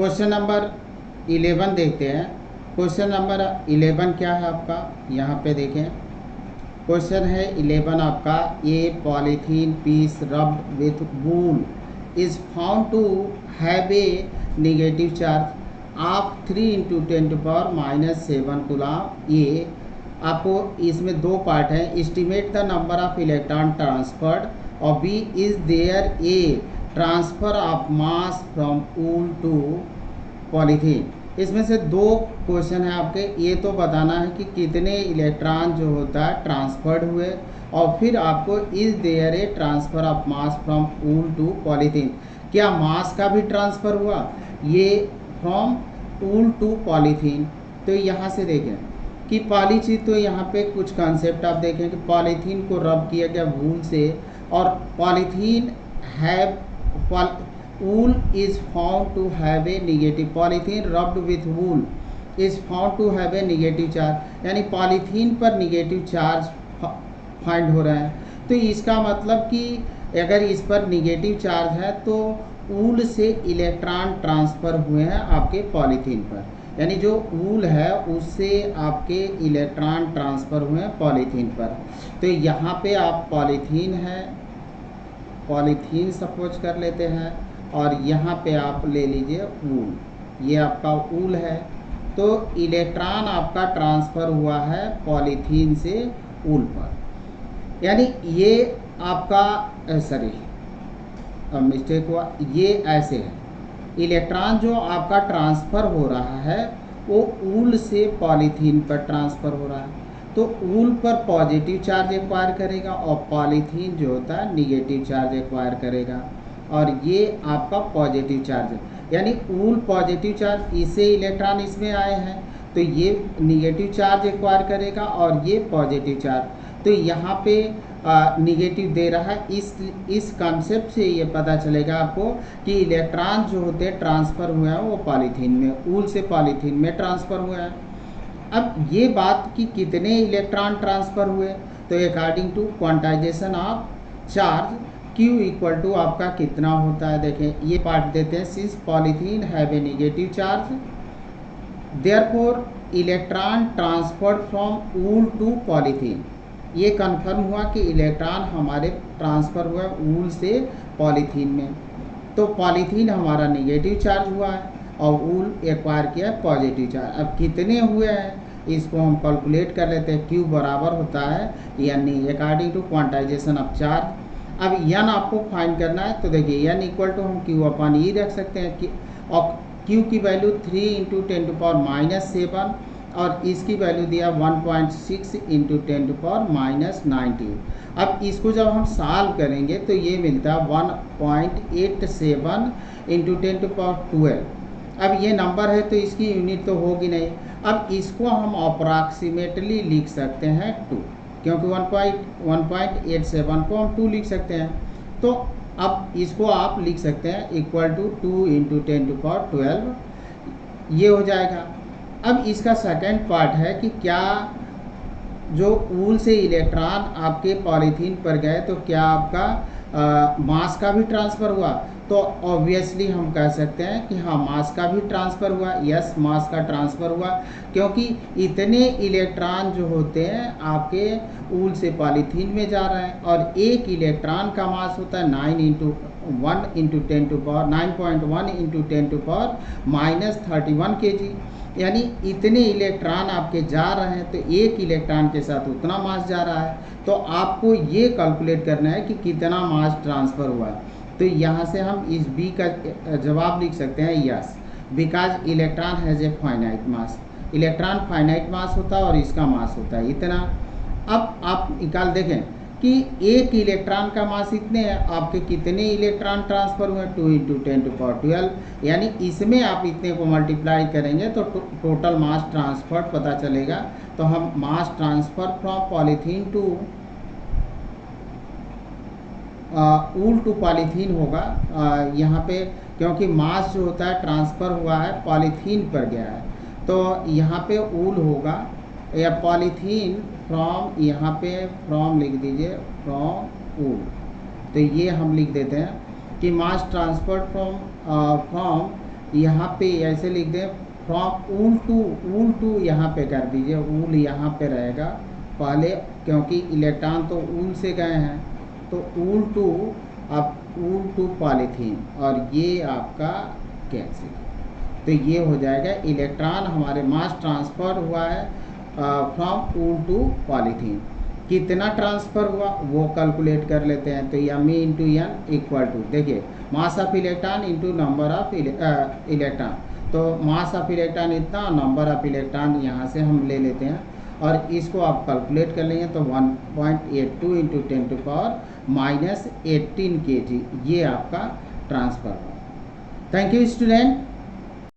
Question number 11 देखते हैं। Question number 11 क्या है आपका, यहाँ पे देखें। क्वेश्चन है 11 आपका, a polythene piece rubbed with wool is found to have a negative charge of 3 × 10⁻⁷ coulomb. ये आपको इसमें दो पार्ट हैं, estimate the number of electron transferred और b is there a transfer of mass from wool to polythene. इसमें से दो question है आपके। ये तो बताना है कि कितने इलेक्ट्रॉन जो होता है ट्रांसफर्ड हुए, और फिर आपको is there a transfer of mass from wool to polythene, क्या मास का भी ट्रांसफ़र हुआ ये फ्रॉम वूल टू पॉलीथीन। तो यहाँ से देखें कि पॉलीथीन, तो यहाँ पे कुछ कंसेप्ट आप देखें कि पॉलीथीन को रब किया गया वूल से, और polythene have wool is found to have a negative, polythene rubbed with wool is found to have a negative charge, यानी पॉलीथीन पर निगेटिव चार्ज फाइंड हो रहा है। तो इसका मतलब कि अगर इस पर निगेटिव चार्ज है तो वूल से इलेक्ट्रॉन ट्रांसफ़र हुए हैं आपके पॉलीथीन पर, यानी जो वूल है उससे आपके इलेक्ट्रॉन ट्रांसफ़र हुए हैं पॉलीथीन पर। तो यहाँ पे आप पॉलीथीन है, पॉलीथीन सपोज कर लेते हैं, और यहाँ पे आप ले लीजिए वूल, ये आपका वूल है। तो इलेक्ट्रॉन आपका ट्रांसफ़र हुआ है पॉलीथीन से वूल पर, यानी ये आपका मिस्टेक हुआ, ये ऐसे है। इलेक्ट्रॉन जो आपका ट्रांसफ़र हो रहा है वो वूल से पॉलीथीन पर ट्रांसफ़र हो रहा है, तो वूल पर पॉजिटिव चार्ज एक्वायर करेगा और पॉलीथीन जो होता है निगेटिव चार्ज एक्वायर करेगा, और ये आपका पॉजिटिव चार्ज है, यानी वूल पॉजिटिव चार्ज, इससे इलेक्ट्रॉन इसमें आए हैं तो ये निगेटिव चार्ज एक्वायर करेगा और ये पॉजिटिव चार्ज। तो यहाँ पे निगेटिव दे रहा है। इस कॉन्सेप्ट से ये पता चलेगा आपको कि इलेक्ट्रॉन जो होते हैं ट्रांसफ़र हुए हैं वो पॉलीथीन में, वूल से पॉलीथीन में ट्रांसफ़र हुए हैं। अब ये बात कि कितने इलेक्ट्रॉन ट्रांसफ़र हुए, तो according to quantization of charge Q equal to आपका कितना होता है, देखें ये पार्ट देते हैं। Since polythene have a negative charge therefore electron transferred from wool to polythene, ये कन्फर्म हुआ कि इलेक्ट्रॉन हमारे ट्रांसफ़र हुआ वूल से पॉलीथीन में, तो पॉलीथीन हमारा नेगेटिव चार्ज हुआ है और वूल एक्वायर किया है पॉजिटिव चार्ज। अब कितने हुए हैं इसको हम कैलकुलेट कर लेते हैं। Q बराबर होता है यानी according to quantization of charge. अब n आपको फाइंड करना है, तो देखिए n इक्वल टू हम Q/E रख सकते हैं कि, और Q की वैल्यू 3 × 10⁻⁷, और इसकी वैल्यू दिया 1.6 × 10⁻⁹। अब इसको जब हम सॉल्व करेंगे तो ये मिलता है 1.87 × 10⁻12। अब ये नंबर है तो इसकी यूनिट तो होगी नहीं। अब इसको हम अप्रॉक्सीमेटली लिख सकते हैं 2, क्योंकि 1.87 को हम 2 लिख सकते हैं। तो अब इसको आप लिख सकते हैं इक्वल टू 2 × 10⁻12, ये हो जाएगा। अब इसका सेकंड पार्ट है कि क्या जो वूल से इलेक्ट्रॉन आपके पॉलीथीन पर गए तो क्या आपका मास का भी ट्रांसफ़र हुआ, तो ऑब्वियसली हम कह सकते हैं कि हाँ मास का भी ट्रांसफ़र हुआ। यस, मास का ट्रांसफ़र हुआ, क्योंकि इतने इलेक्ट्रॉन जो होते हैं आपके वूल से पॉलीथीन में जा रहे हैं, और एक इलेक्ट्रॉन का मास होता है 9.1 × 10⁻31 kg, यानी इतने इलेक्ट्रॉन आपके जा रहे हैं तो एक इलेक्ट्रॉन के साथ उतना मास जा रहा है। तो आपको ये कैलकुलेट करना है कि कितना मास ट्रांसफ़र हुआ है। तो यहाँ से हम इस बी का जवाब लिख सकते हैं yes, because electron has a finite mass. Electron finite mass होता है और इसका मास होता है इतना। अब आप निकाल देखें कि एक इलेक्ट्रॉन का मास इतने हैं, आपके कितने इलेक्ट्रॉन ट्रांसफ़र हुए 2 × 10⁻12, यानी इसमें आप इतने को मल्टीप्लाई करेंगे तो टोटल मास ट्रांसफर पता चलेगा। तो हम mass transfer from polythene to wool to polythene होगा यहाँ पे, क्योंकि मास जो होता है ट्रांसफ़र हुआ है पॉलीथीन पर गया है, तो यहाँ पे वूल होगा या पॉलीथीन फ्रॉम, यहाँ पे फ्रॉम लिख दीजिए, फ्रॉम वूल। तो ये हम लिख देते हैं कि मास ट्रांसफर्ड फ्रॉम यहाँ पे ऐसे लिख दें फ्रॉम ऊल टू यहाँ पे कर दीजिए, ऊल यहाँ पे रहेगा पहले, क्योंकि इलेक्ट्रॉन तो ऊल से गए हैं, तो ऊल टू, अब ऊल टू पॉलीथीन, और ये आपका कैंसिल, तो ये हो जाएगा इलेक्ट्रॉन हमारे मास ट्रांसफ़र हुआ है फ्रॉम ऊल टू पॉलीथीन। कितना ट्रांसफ़र हुआ वो कैलकुलेट कर लेते हैं, तो m into n equal to, देखिए mass of electron into number of electron, तो मास ऑफ इलेक्ट्रॉन इतना, नंबर ऑफ इलेक्ट्रॉन यहाँ से हम ले लेते हैं, और इसको आप कैलकुलेट कर लेंगे तो 1.82 इंटू 10 टू पावर -18 kg ये आपका ट्रांसफ़र हुआ। Thank you student.